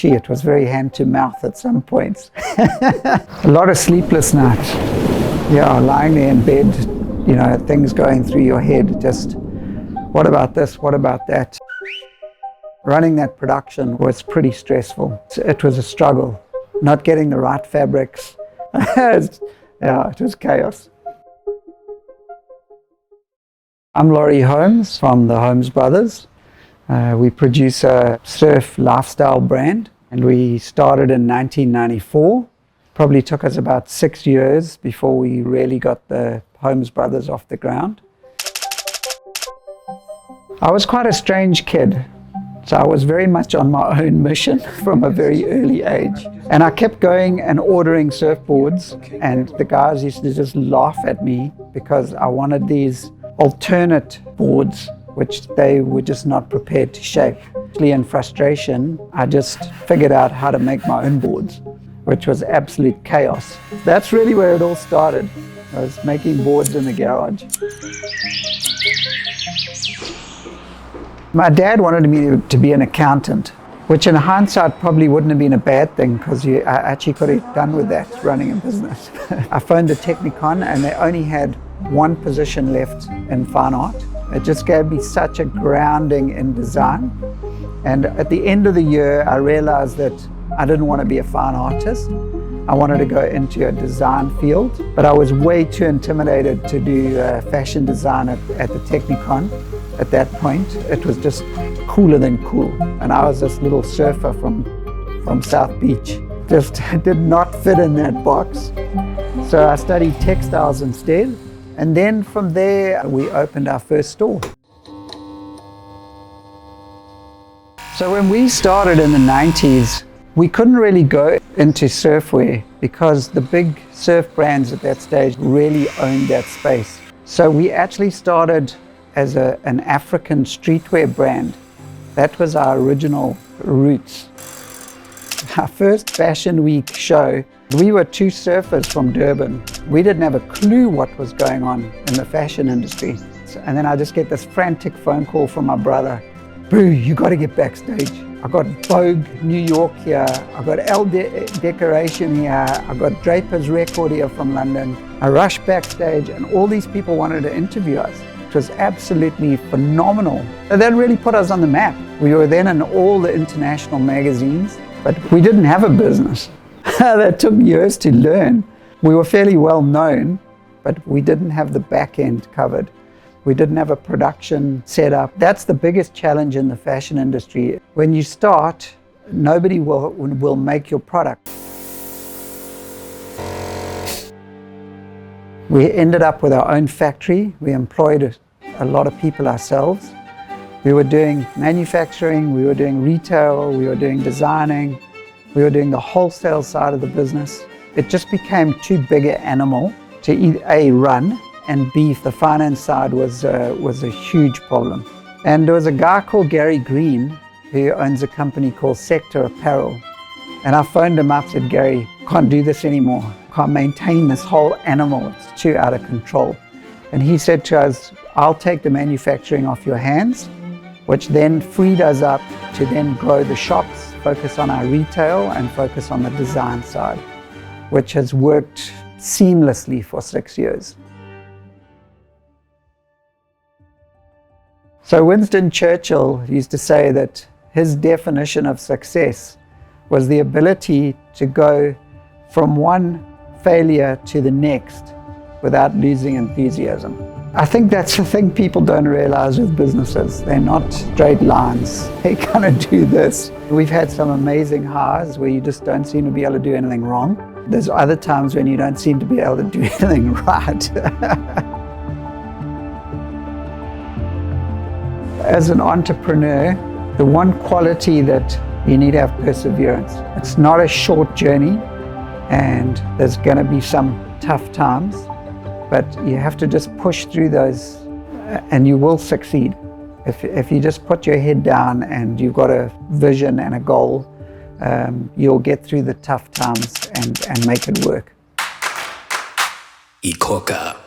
It was very hand to mouth at some points. A lot of sleepless nights. Yeah, lying there in bed, things going through your head. Just, what about this? What about that? Running that production was pretty stressful. It was a struggle. Not getting the right fabrics. Yeah, it was chaos. I'm Laurie Holmes from the Holmes Brothers. We produce a surf lifestyle brand, and we started in 1994. Probably took us about 6 years before we really got the Holmes Brothers off the ground. I was quite a strange kid, so I was very much on my own mission from a very early age. And I kept going and ordering surfboards, and the guys used to just laugh at me because I wanted these alternate boards which they were just not prepared to shape. In frustration, I just figured out how to make my own boards, which was absolute chaos. That's really where it all started. I was making boards in the garage. My dad wanted me to be an accountant, which in hindsight probably wouldn't have been a bad thing, because I actually could have done with that running a business. I phoned the Technicon and they only had one position left in fine art. It just gave me such a grounding in design. And at the end of the year, I realized that I didn't want to be a fine artist. I wanted to go into a design field, but I was way too intimidated to do fashion design at the Technicon. At that point, it was just cooler than cool. And I was this little surfer from South Beach. Just did not fit in that box. So I studied textiles instead. And then from there, we opened our first store. So when we started in the 90s, we couldn't really go into surfwear because the big surf brands at that stage really owned that space. So we actually started as an African streetwear brand. That was our original roots. Our first Fashion Week show, we were two surfers from Durban. We didn't have a clue what was going on in the fashion industry. And then I just get this frantic phone call from my brother. Boo, you got to get backstage. I got Vogue New York here. I got Elle Decoration here. I got Draper's Record here from London. I rushed backstage and all these people wanted to interview us. It was absolutely phenomenal. And that really put us on the map. We were then in all the international magazines, but we didn't have a business. That took years to learn. We were fairly well known, but we didn't have the back end covered. We didn't have a production set up. That's the biggest challenge in the fashion industry. When you start, nobody will make your product. We ended up with our own factory. We employed a lot of people ourselves. We were doing manufacturing, we were doing retail, we were doing designing, we were doing the wholesale side of the business. It just became too big an animal to A, run, and B, the finance side was a huge problem. And there was a guy called Gary Green who owns a company called Sector Apparel. And I phoned him up and said, Gary, can't do this anymore. Can't maintain this whole animal. It's too out of control. And he said to us, I'll take the manufacturing off your hands, which then freed us up to then grow the shops, focus on our retail and focus on the design side, which has worked seamlessly for 6 years. So Winston Churchill used to say that his definition of success was the ability to go from one failure to the next without losing enthusiasm. I think that's the thing people don't realize with businesses. They're not straight lines. They kind of do this. We've had some amazing highs where you just don't seem to be able to do anything wrong. There's other times when you don't seem to be able to do anything right. As an entrepreneur, the one quality that you need to have perseverance. It's not a short journey, and there's going to be some tough times, but you have to just push through those and you will succeed. If you just put your head down and you've got a vision and a goal, you'll get through the tough times and make it work. iKhokha.